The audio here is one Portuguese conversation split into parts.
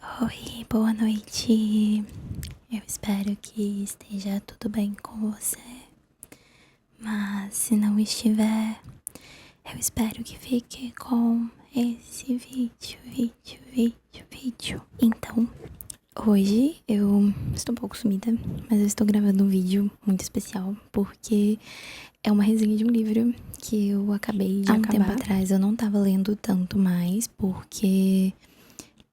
Oi, boa noite. Eu espero que esteja tudo bem com você. Mas se não estiver, eu espero que fique com esse vídeo. Então, hoje eu estou um pouco sumida, mas eu estou gravando um vídeo muito especial porque é uma resenha de um livro que eu acabei de acabar. Há um tempo atrás eu não tava lendo tanto mais porque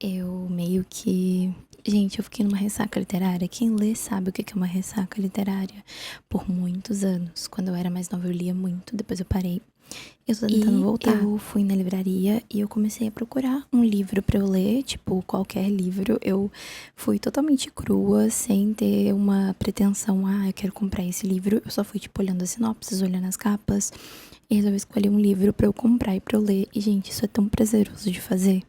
eu meio que... Gente, eu fiquei numa ressaca literária. Quem lê sabe o que é uma ressaca literária. Por muitos anos. Quando eu era mais nova eu lia muito, depois eu parei. Eu tô tentando voltar. Eu fui na livraria e eu comecei a procurar um livro pra eu ler, tipo, qualquer livro. Eu fui totalmente crua, sem ter uma pretensão, eu quero comprar esse livro. Eu só fui, tipo, olhando as sinopses, olhando as capas. E resolvi escolher um livro pra eu comprar e pra eu ler. E, gente, isso é tão prazeroso de fazer.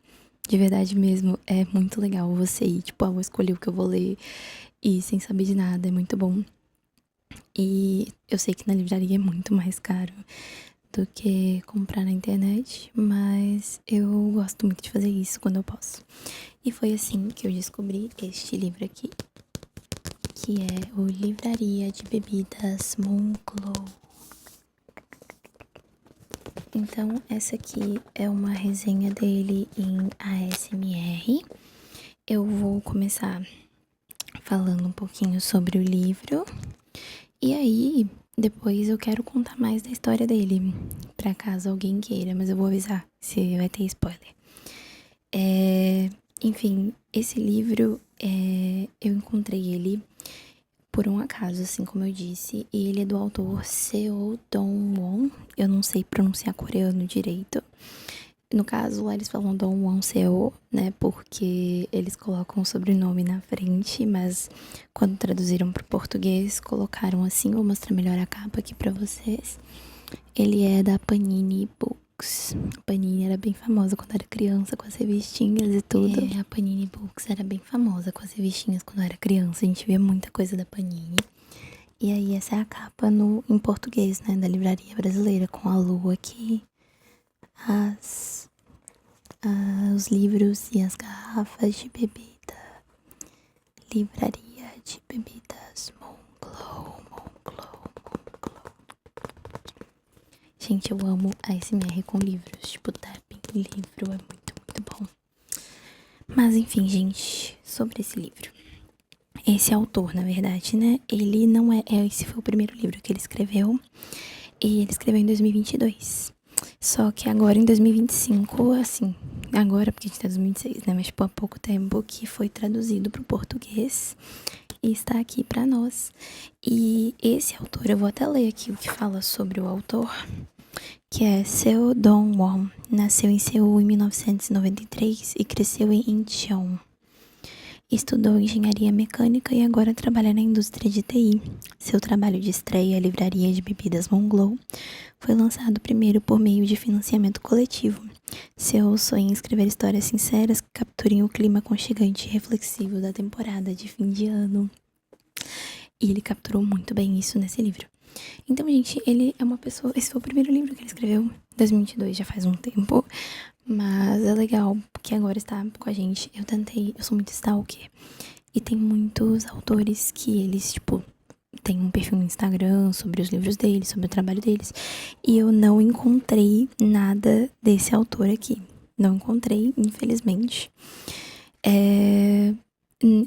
De verdade mesmo, é muito legal você ir, tipo, vou escolher o que eu vou ler e sem saber de nada, é muito bom. E eu sei que na livraria é muito mais caro do que comprar na internet, mas eu gosto muito de fazer isso quando eu posso. E foi assim que eu descobri este livro aqui, que é o Livraria de Bebidas Moncler. Então, essa aqui é uma resenha dele em ASMR. Eu vou começar falando um pouquinho sobre o livro. E aí, depois eu quero contar mais da história dele, pra caso alguém queira, mas eu vou avisar se vai ter spoiler. Enfim, esse livro, eu encontrei ele por um acaso, assim como eu disse, e ele é do autor Seo Dong-won. Eu não sei pronunciar coreano direito. No caso, lá eles falam Dong-won Seo, né, porque eles colocam o sobrenome na frente, mas quando traduziram para o português, colocaram assim. Vou mostrar melhor a capa aqui pra vocês. Ele é da Panini Books. A Panini era bem famosa quando era criança, com as revistinhas e tudo. A Panini Books era bem famosa com as revistinhas quando eu era criança. A gente via muita coisa da Panini. E aí essa é a capa em português, né, da livraria brasileira, com a lua aqui, os livros e as garrafas de bebida. Livraria de Bebidas Moncler. Gente, eu amo ASMR com livros, tipo tapping. Livro é muito bom. Mas enfim, gente, sobre esse livro. Esse autor, na verdade, né, ele não esse foi o primeiro livro que ele escreveu. E ele escreveu em 2022. Só que agora em 2025, assim, agora porque a gente tá em 2026, né, mas tipo há pouco tempo que foi traduzido pro português e está aqui pra nós. E esse autor, eu vou até ler aqui o que fala sobre o autor, que é Seo Dong-won. Nasceu em Seul em 1993 e cresceu em Incheon. Estudou engenharia mecânica e agora trabalha na indústria de TI. Seu trabalho de estreia, a Livraria de Bebidas Moncler, foi lançado primeiro por meio de financiamento coletivo. Seu sonho em escrever histórias sinceras que capturem o clima aconchegante e reflexivo da temporada de fim de ano. E ele capturou muito bem isso nesse livro. Então, gente, ele é uma pessoa... Esse foi o primeiro livro que ele escreveu, em 2022, já faz um tempo. Mas é legal, porque agora está com a gente. Eu sou muito stalker. E tem muitos autores que eles, tipo, tem um perfil no Instagram sobre os livros deles, sobre o trabalho deles. E eu não encontrei nada desse autor aqui. Não encontrei, infelizmente.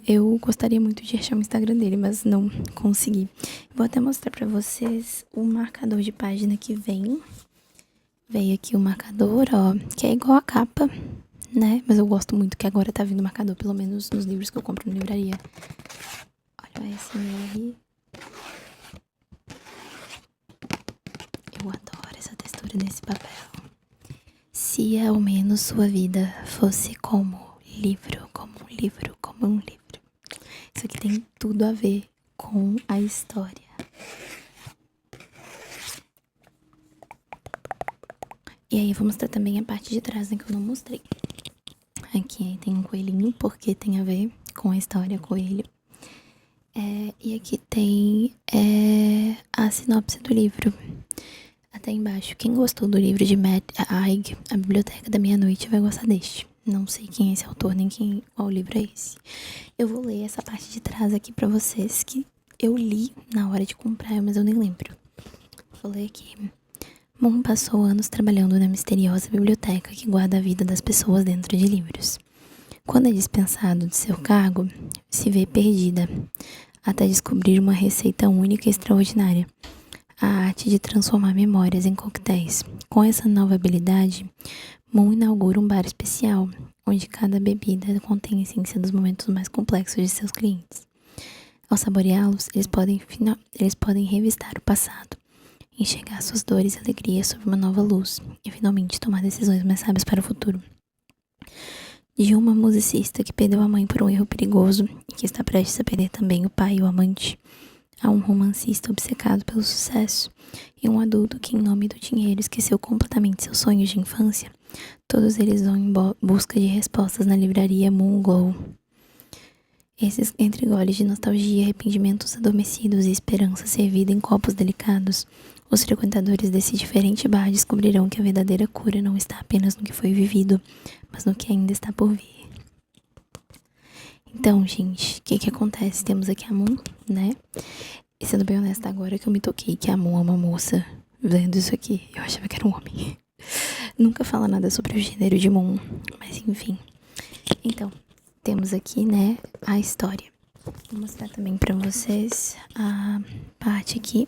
Eu gostaria muito de achar o Instagram dele, mas não consegui. Vou até mostrar pra vocês o marcador de página que vem. Veio aqui o marcador, ó, que é igual a capa, né? Mas eu gosto muito que agora tá vindo o marcador, pelo menos nos livros que eu compro na livraria. Olha o ASMR. Eu adoro essa textura desse papel. Se ao menos sua vida fosse como um livro. Isso aqui tem tudo a ver com a história. E aí eu vou mostrar também a parte de trás, né, que eu não mostrei. Aqui tem um coelhinho, porque tem a ver com a história coelho. E aqui tem a sinopse do livro. Até embaixo. Quem gostou do livro de Matt Haig, A Biblioteca da Meia-Noite, vai gostar deste, Não sei quem é esse autor, nem qual livro é esse. Eu vou ler essa parte de trás aqui pra vocês, que eu li na hora de comprar, mas eu nem lembro. Vou ler aqui. Moon passou anos trabalhando na misteriosa biblioteca que guarda a vida das pessoas dentro de livros. Quando é dispensado de seu cargo, se vê perdida, até descobrir uma receita única e extraordinária. A arte de transformar memórias em coquetéis. Com essa nova habilidade, Moon inaugura um bar especial, onde cada bebida contém a essência dos momentos mais complexos de seus clientes. Ao saboreá-los, eles podem revistar o passado, enxergar suas dores e alegrias sob uma nova luz e finalmente tomar decisões mais sábias para o futuro. De uma musicista que perdeu a mãe por um erro perigoso e que está prestes a perder também o pai e o amante, a um romancista obcecado pelo sucesso e um adulto que, em nome do dinheiro, esqueceu completamente seus sonhos de infância, todos eles vão em busca de respostas na livraria Moonglow. Esses entregoles de nostalgia, arrependimentos adormecidos e esperança servida em copos delicados, os frequentadores desse diferente bar descobrirão que a verdadeira cura não está apenas no que foi vivido, mas no que ainda está por vir. Então, gente, o que acontece? Temos aqui a Moon, né? E sendo bem honesta, agora que eu me toquei que a Moon é uma moça, vendo isso aqui, eu achava que era um homem. Nunca fala nada sobre o gênero de Moon, mas enfim. Então, temos aqui, né, a história. Vou mostrar também pra vocês a parte aqui.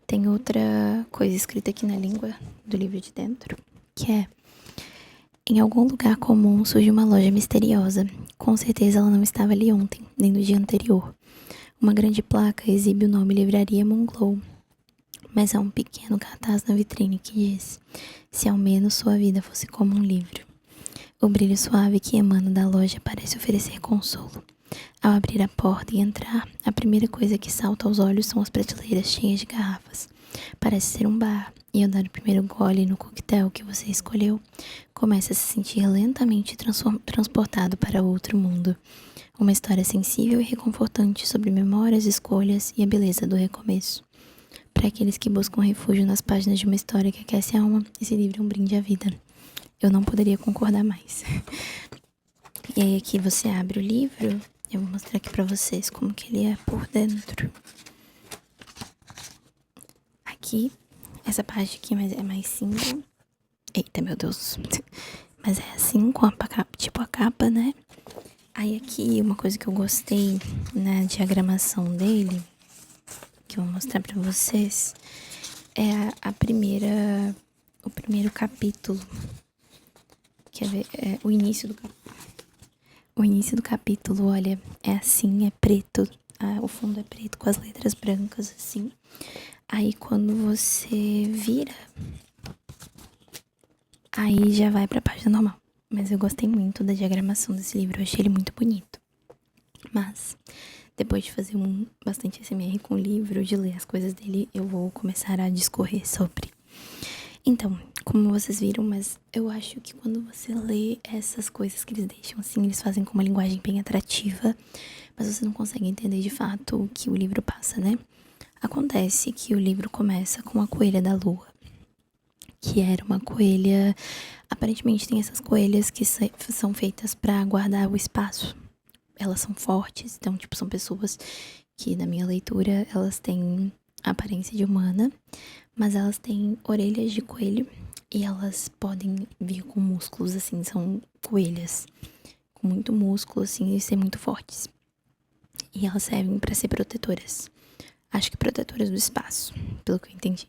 Tem outra coisa escrita aqui na língua do livro de dentro, que é: em algum lugar comum surge uma loja misteriosa. Com certeza ela não estava ali ontem, nem no dia anterior. Uma grande placa exibe o nome Livraria Moonglow, mas há um pequeno cartaz na vitrine que diz: se ao menos sua vida fosse como um livro. O brilho suave que emana da loja parece oferecer consolo. Ao abrir a porta e entrar, a primeira coisa que salta aos olhos são as prateleiras cheias de garrafas. Parece ser um bar, e ao dar o primeiro gole no coquetel que você escolheu, começa a se sentir lentamente transportado para outro mundo. Uma história sensível e reconfortante sobre memórias, escolhas e a beleza do recomeço. Para aqueles que buscam refúgio nas páginas de uma história que aquece a alma, esse livro é um brinde à vida. Eu não poderia concordar mais. E aí aqui você abre o livro. Eu vou mostrar aqui pra vocês como que ele é por dentro. Aqui, essa parte aqui é mais simples. Eita, meu Deus. Mas é assim, com tipo a capa, né? Aí aqui, uma coisa que eu gostei na diagramação dele, que eu vou mostrar pra vocês, é o primeiro capítulo. Quer ver? É o início do capítulo. O início do capítulo, olha, é assim, é preto. O fundo é preto com as letras brancas, assim. Aí quando você vira, aí já vai pra página normal. Mas eu gostei muito da diagramação desse livro, eu achei ele muito bonito. Mas, depois de fazer bastante SMR com o livro, de ler as coisas dele, eu vou começar a discorrer sobre. Então, como vocês viram, mas eu acho que quando você lê essas coisas que eles deixam assim, eles fazem com uma linguagem bem atrativa, mas você não consegue entender de fato o que o livro passa, né? Acontece que o livro começa com a coelha da lua, que era uma coelha... Aparentemente tem essas coelhas que são feitas pra guardar o espaço. Elas são fortes, então tipo, são pessoas que na minha leitura elas têm a aparência de humana, mas elas têm orelhas de coelho e elas podem vir com músculos, assim, são coelhas com muito músculo, assim, e ser muito fortes. E elas servem pra ser protetoras. Acho que protetoras do espaço, pelo que eu entendi.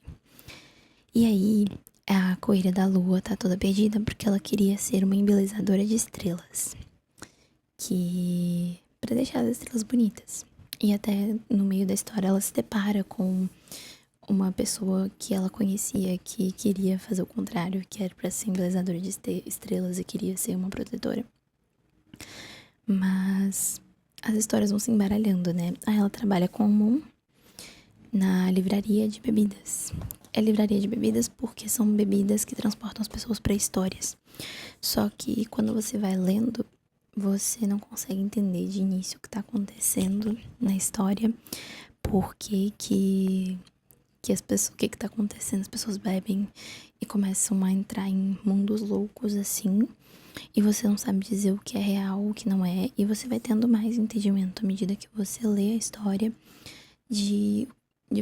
E aí, a coelha da lua tá toda perdida porque ela queria ser uma embelezadora de estrelas. Pra deixar as estrelas bonitas. E até no meio da história ela se depara com uma pessoa que ela conhecia que queria fazer o contrário, que era pra ser embelezadora de estrelas e queria ser uma protetora. Mas as histórias vão se embaralhando, né? Aí ela trabalha com o Moon na livraria de bebidas. É livraria de bebidas porque são bebidas que transportam as pessoas pra histórias. Só que quando você vai lendo, você não consegue entender de início o que tá acontecendo na história, porque que que as pessoas, o que tá acontecendo, as pessoas bebem e começam a entrar em mundos loucos assim, e você não sabe dizer o que é real, o que não é, e você vai tendo mais entendimento à medida que você lê a história de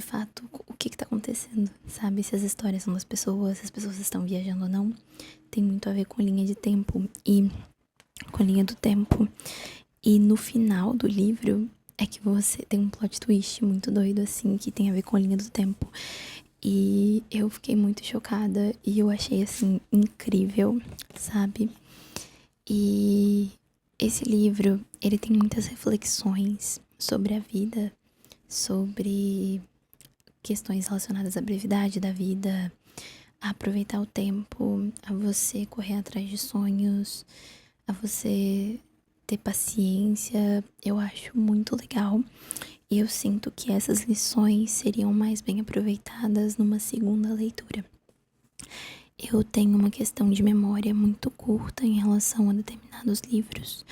fato o que tá acontecendo, sabe? Se as histórias são das pessoas, se as pessoas estão viajando ou não, tem muito a ver com linha de tempo e com linha do tempo. E no final do livro é que você tem um plot twist muito doido, assim, que tem a ver com a linha do tempo. E eu fiquei muito chocada e eu achei, assim, incrível, sabe? E esse livro, ele tem muitas reflexões sobre a vida, sobre questões relacionadas à brevidade da vida, a aproveitar o tempo, a você correr atrás de sonhos, a você ter paciência. Eu acho muito legal. E eu sinto que essas lições seriam mais bem aproveitadas numa segunda leitura. Eu tenho uma questão de memória muito curta em relação a determinados livros.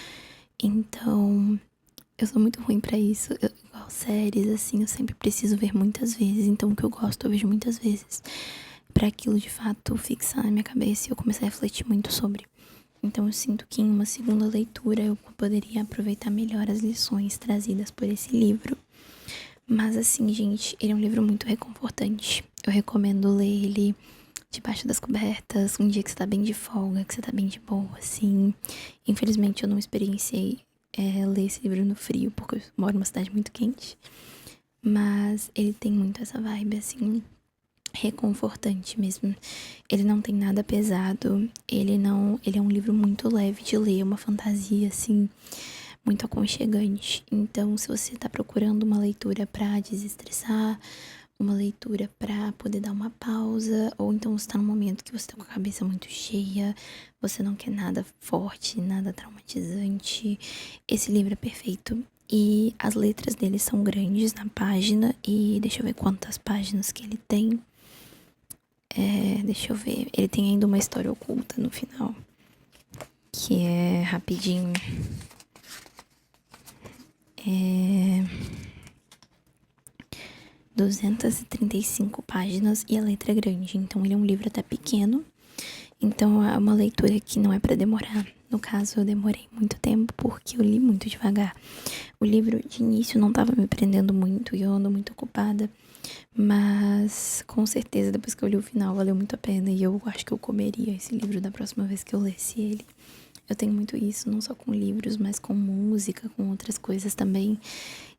Então, eu sou muito ruim pra isso. Igual séries, assim, eu sempre preciso ver muitas vezes. Então, o que eu gosto, eu vejo muitas vezes. Pra aquilo, de fato, fixar na minha cabeça e eu começar a refletir muito sobre. Então eu sinto que em uma segunda leitura eu poderia aproveitar melhor as lições trazidas por esse livro. Mas assim, gente, ele é um livro muito reconfortante. Eu recomendo ler ele debaixo das cobertas, um dia que você tá bem de folga, que você tá bem de boa, assim. Infelizmente eu não experienciei ler esse livro no frio, porque eu moro numa cidade muito quente. Mas ele tem muito essa vibe, assim, reconfortante mesmo. Ele não tem nada pesado, ele é um livro muito leve de ler, uma fantasia assim, muito aconchegante. Então, se você tá procurando uma leitura pra desestressar, uma leitura pra poder dar uma pausa, ou então você tá num momento que você tá com a cabeça muito cheia, você não quer nada forte, nada traumatizante, esse livro é perfeito. E as letras dele são grandes na página, e deixa eu ver quantas páginas que ele tem. Deixa eu ver. Ele tem ainda uma história oculta no final. Que é rapidinho. 235 páginas e a letra é grande. Então ele é um livro até pequeno. Então é uma leitura que não é pra demorar. No caso, eu demorei muito tempo porque eu li muito devagar. O livro de início não tava me prendendo muito e eu ando muito ocupada. Mas com certeza depois que eu li o final valeu muito a pena. E eu acho que eu comeria esse livro da próxima vez que eu lesse ele. Eu tenho muito isso, não só com livros, mas com música, com outras coisas também.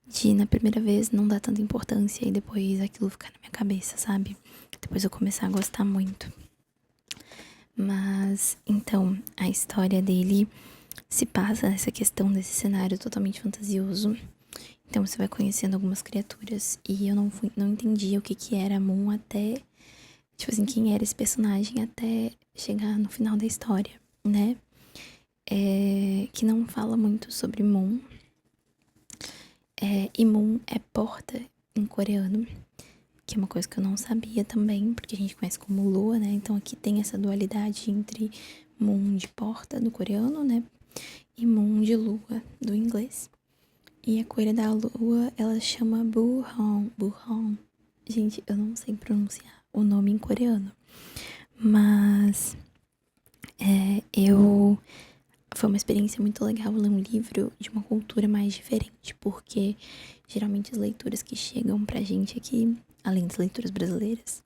De na primeira vez não dar tanta importância e depois aquilo ficar na minha cabeça, sabe? Depois eu começar a gostar muito. Mas então a história dele se passa nessa questão desse cenário totalmente fantasioso. Então você vai conhecendo algumas criaturas e eu não entendia o que era a Moon até, tipo assim, quem era esse personagem até chegar no final da história, né? Que não fala muito sobre Moon. E Moon é porta em coreano, que é uma coisa que eu não sabia também, porque a gente conhece como lua, né? Então aqui tem essa dualidade entre Moon de porta do coreano, né? E Moon de lua do inglês. E a cor da lua, ela chama Buhong. Buhong. Gente, eu não sei pronunciar o nome em coreano. Mas foi uma experiência muito legal ler um livro de uma cultura mais diferente. Porque geralmente as leituras que chegam pra gente aqui, além das leituras brasileiras,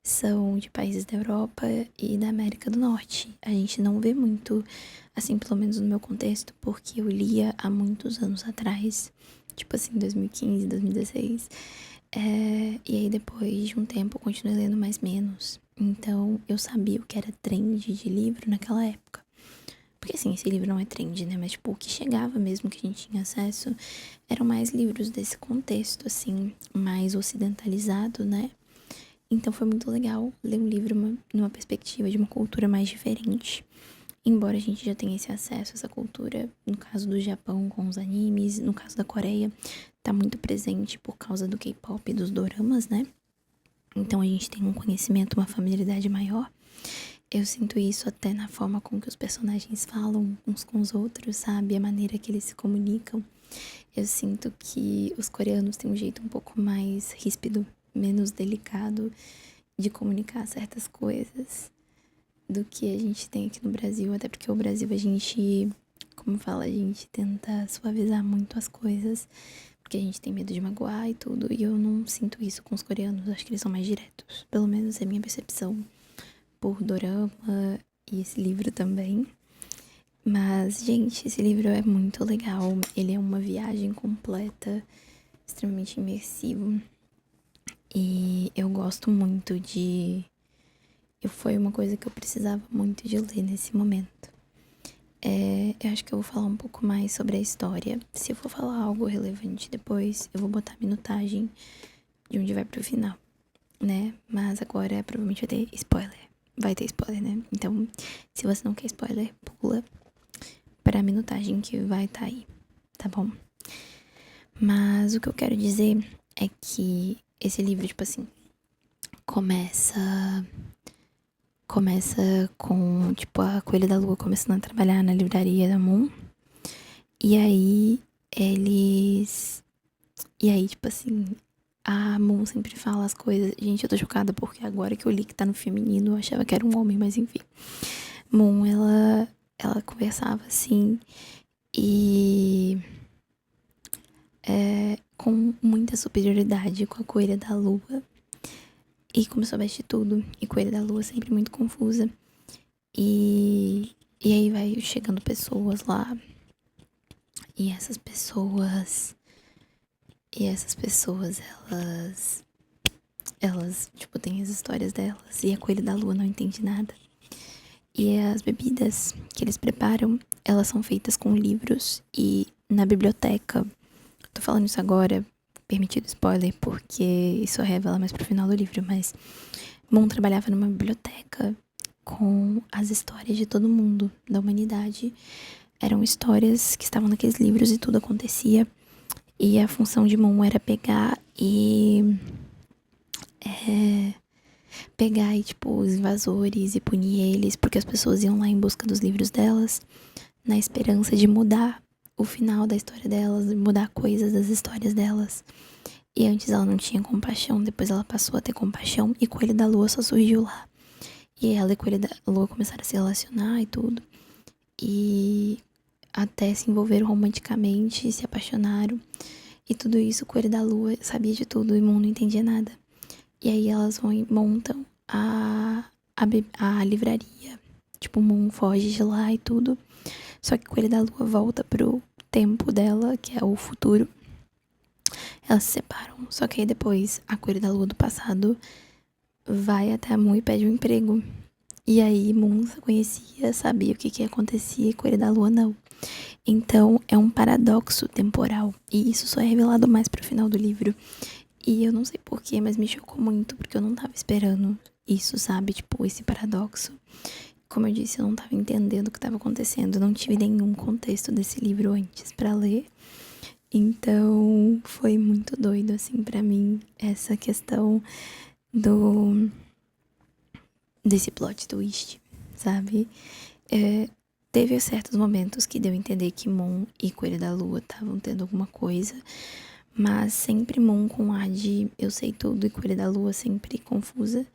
são de países da Europa e da América do Norte. A gente não vê muito, assim, pelo menos no meu contexto, porque eu lia há muitos anos atrás, tipo assim, 2015, 2016. E aí depois de um tempo eu continuei lendo mais menos. Então eu sabia o que era trend de livro naquela época. Porque assim, esse livro não é trend, né? Mas tipo, o que chegava mesmo, que a gente tinha acesso, eram mais livros desse contexto, assim, mais ocidentalizado, né? Então foi muito legal ler um livro numa perspectiva de uma cultura mais diferente. Embora a gente já tenha esse acesso a essa cultura, no caso do Japão com os animes, no caso da Coreia, tá muito presente por causa do K-pop e dos doramas, né? Então a gente tem um conhecimento, uma familiaridade maior. Eu sinto isso até na forma com que os personagens falam uns com os outros, sabe? A maneira que eles se comunicam. Eu sinto que os coreanos têm um jeito um pouco mais ríspido menos delicado de comunicar certas coisas do que a gente tem aqui no Brasil. Até porque o Brasil, a gente, como fala, a gente tenta suavizar muito as coisas, porque a gente tem medo de magoar e tudo. E eu não sinto isso com os coreanos, acho que eles são mais diretos. Pelo menos é a minha percepção por dorama e esse livro também. Mas, gente, esse livro é muito legal. Ele é uma viagem completa, extremamente imersivo. E eu gosto muito de... Foi uma coisa que eu precisava muito de ler nesse momento. Eu acho que eu vou falar um pouco mais sobre a história. Se eu for falar algo relevante depois, eu vou botar a minutagem de onde vai pro final, né? Mas agora provavelmente vai ter spoiler. Vai ter spoiler, né? Então, se você não quer spoiler, pula pra minutagem que vai estar aí, tá bom? Mas o que eu quero dizer é que esse livro, tipo assim, começa com, tipo, a Coelha da Lua começando a trabalhar na livraria da Moon. E aí, tipo assim, a Moon sempre fala as coisas. Gente, eu tô chocada porque agora que eu li que tá no feminino, eu achava que era um homem, mas enfim. Moon, ela conversava assim e com muita superioridade com a Coelha da Lua. E como soubesse tudo, e Coelha da Lua sempre muito confusa. E aí vai chegando pessoas lá. E essas pessoas, elas, tipo, têm as histórias delas. E a Coelha da Lua não entende nada. E as bebidas que eles preparam, elas são feitas com livros. E na biblioteca, tô falando isso agora, permitido spoiler, porque isso revela mais pro final do livro, mas Moon trabalhava numa biblioteca com as histórias de todo mundo, da humanidade. Eram histórias que estavam naqueles livros e tudo acontecia. E a função de Moon era pegar e, tipo, os invasores e punir eles, porque as pessoas iam lá em busca dos livros delas, na esperança de mudar o final da história delas, mudar coisas das histórias delas. E antes ela não tinha compaixão, depois ela passou a ter compaixão e Coelho da Lua só surgiu lá. E ela e Coelho da Lua começaram a se relacionar e tudo. E até se envolveram romanticamente, se apaixonaram. E tudo isso, Coelho da Lua sabia de tudo e Moon não entendia nada. E aí elas vão e montam a livraria. Tipo, Moon foge de lá e tudo. Só que Coelho da Lua volta pro tempo dela, que é o futuro. Elas se separam. Só que aí depois a Coelho da Lua do passado vai até a Moon e pede um emprego. E aí Moon conhecia, sabia o que acontecia e Coelho da Lua não. Então é um paradoxo temporal. E isso só é revelado mais pro final do livro. E eu não sei porquê, mas me chocou muito, porque eu não tava esperando isso, sabe? Tipo, esse paradoxo. Como eu disse, eu não tava entendendo o que tava acontecendo. Eu não tive nenhum contexto desse livro antes pra ler. Então, foi muito doido, assim, pra mim, essa questão desse plot twist, sabe? Teve certos momentos que deu a entender que Moon e Coelho da Lua estavam tendo alguma coisa, mas sempre Moon com ar de eu sei tudo e Coelho da Lua sempre confusa.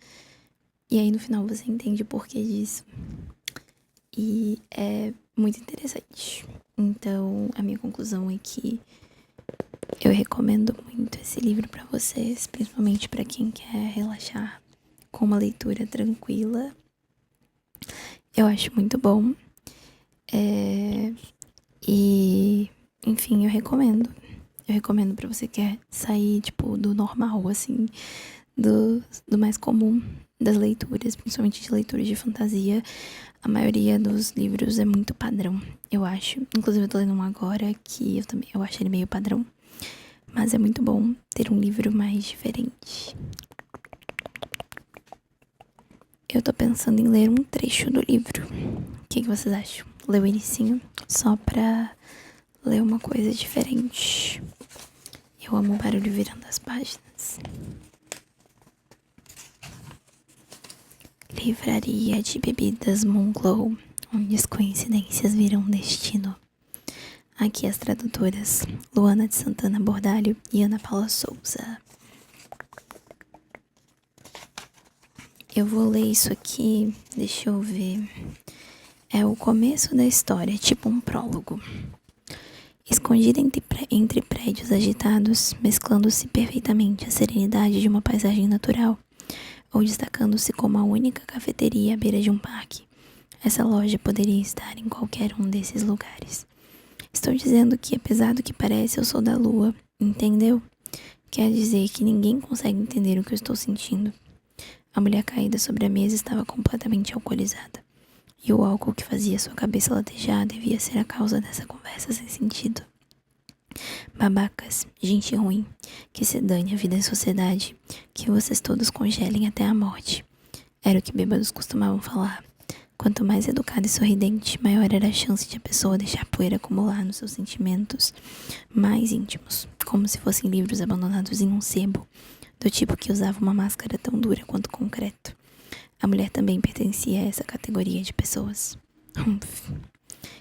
E aí no final você entende o porquê disso. E é muito interessante. Então a minha conclusão é que eu recomendo muito esse livro pra vocês, principalmente pra quem quer relaxar com uma leitura tranquila. Eu acho muito bom. E, enfim, eu recomendo. Eu recomendo pra você que quer sair, tipo, do normal, assim, do mais comum das leituras, principalmente de leituras de fantasia. A maioria dos livros é muito padrão, eu acho. Inclusive, eu tô lendo um agora que eu acho ele meio padrão. Mas é muito bom ter um livro mais diferente. Eu tô pensando em ler um trecho do livro. O que vocês acham? Ler o inicinho, só pra ler uma coisa diferente. Eu amo o barulho virando as páginas. Livraria de bebidas Moonglow, onde as coincidências viram destino. Aqui as tradutoras Luana de Santana Bordalho e Ana Paula Souza. Eu vou ler isso aqui, deixa eu ver. É o começo da história, tipo um prólogo. Escondida entre prédios agitados, mesclando-se perfeitamente a serenidade de uma paisagem natural, ou destacando-se como a única cafeteria à beira de um parque, essa loja poderia estar em qualquer um desses lugares. Estou dizendo que, apesar do que parece, eu sou da lua, entendeu? Quer dizer que ninguém consegue entender o que eu estou sentindo. A mulher caída sobre a mesa estava completamente alcoolizada. E o álcool que fazia sua cabeça latejar devia ser a causa dessa conversa sem sentido. Babacas, gente ruim, que se dane a vida em sociedade, que vocês todos congelem até a morte. Era o que bêbados costumavam falar. Quanto mais educado e sorridente, maior era a chance de a pessoa deixar poeira acumular nos seus sentimentos mais íntimos, como se fossem livros abandonados em um sebo, do tipo que usava uma máscara tão dura quanto concreto. A mulher também pertencia a essa categoria de pessoas.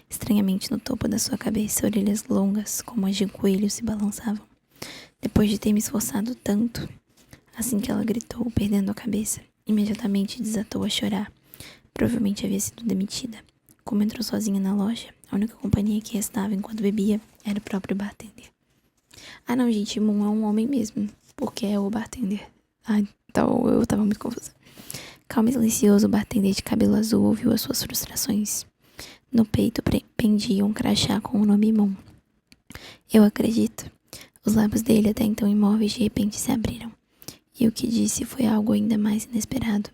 Estranhamente, no topo da sua cabeça, orelhas longas, como as de um coelho, se balançavam. Depois de ter me esforçado tanto, assim que ela gritou, perdendo a cabeça, imediatamente desatou a chorar. Provavelmente havia sido demitida. Como entrou sozinha na loja, a única companhia que restava enquanto bebia era o próprio bartender. Ah não, gente, Moon é um homem mesmo, porque é o bartender. Ah, então eu tava muito confusa. Calmo e silencioso, o bartender de cabelo azul ouviu as suas frustrações. No peito pendia um crachá com o nome Moon. Eu acredito. Os lábios dele, até então imóveis, de repente se abriram. E o que disse foi algo ainda mais inesperado.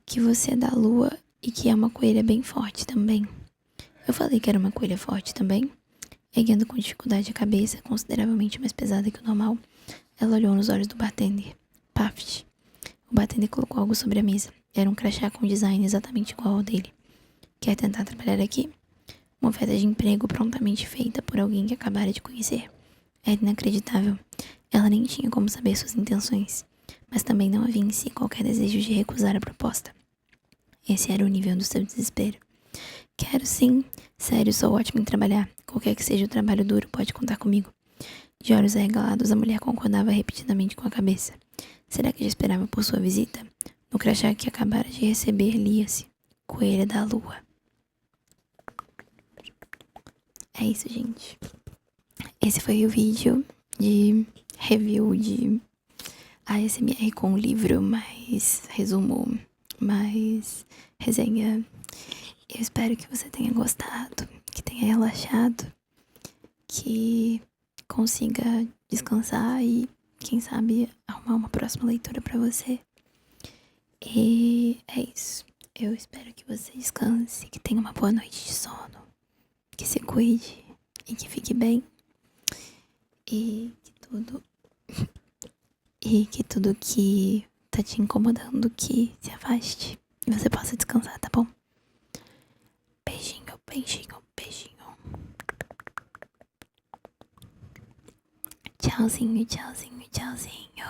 Que você é da lua e que é uma coelha bem forte também. Eu falei que era uma coelha forte também? Erguendo com dificuldade a cabeça, consideravelmente mais pesada que o normal, ela olhou nos olhos do bartender. Paft. O bartender colocou algo sobre a mesa. Era um crachá com design exatamente igual ao dele. Quer tentar trabalhar aqui? Uma oferta de emprego prontamente feita por alguém que acabara de conhecer. Era inacreditável. Ela nem tinha como saber suas intenções, mas também não havia em si qualquer desejo de recusar a proposta. Esse era o nível do seu desespero. Quero sim. Sério, sou ótima em trabalhar. Qualquer que seja o trabalho duro, pode contar comigo. De olhos arregalados, a mulher concordava repetidamente com a cabeça. Será que já esperava por sua visita? No crachá que acabara de receber, lia-se: Coelha da Lua. É isso, gente. Esse foi o vídeo de review de ASMR com o livro, mais resumo, mais resenha. Eu espero que você tenha gostado, que tenha relaxado, que consiga descansar e, quem sabe, arrumar uma próxima leitura pra você. E é isso. Eu espero que você descanse, que tenha uma boa noite de sono, que se cuide e que fique bem. E que tudo que tá te incomodando que se afaste e você possa descansar, tá bom? Beijinho, beijinho, beijinho. Tchauzinho, tchauzinho, tchauzinho.